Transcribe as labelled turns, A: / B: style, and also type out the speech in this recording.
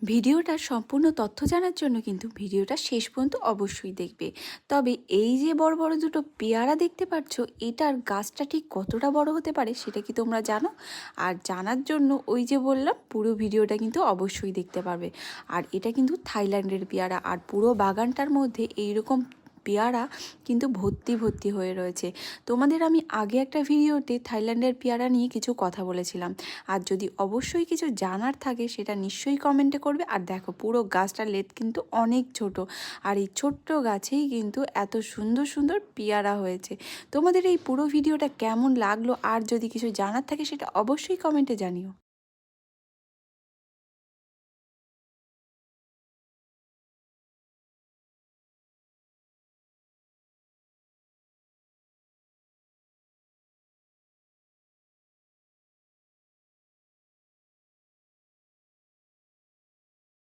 A: ভিডিওটার সম্পূর্ণ তথ্য জানার জন্য কিন্তু ভিডিওটা শেষ পর্যন্ত অবশ্যই দেখবে। তবে এই যে বড় বড় দুটো পেয়ারা দেখতে পাচ্ছ, এটার গাছটা ঠিক কতটা বড় হতে পারে সেটা কি তোমরা জানো? আর জানার জন্য ওই যে বললাম পুরো ভিডিওটা কিন্তু অবশ্যই দেখতে পারবে। আর এটা কিন্তু থাইল্যান্ডের পেয়ারা, আর পুরো বাগানটার মধ্যে এইরকম পেয়ারা কিন্তু ভর্তি ভর্তি হয়ে রয়েছে। তোমাদের আমি আগে একটা ভিডিওতে থাইল্যান্ডের পেয়ারা নিয়ে কিছু কথা বলেছিলাম। আর যদি অবশ্যই কিছু জানার থাকে সেটা নিশ্চয়ই কমেন্টে করবে। আর দেখো পুরো গাছটার লেট কিন্তু অনেক ছোট, আর এই ছোট্ট গাছেই কিন্তু এত সুন্দর সুন্দর পেয়ারা হয়েছে। তোমাদের এই পুরো ভিডিওটা কেমন লাগলো আর যদি কিছু জানার থাকে সেটা অবশ্যই কমেন্টে জানিও।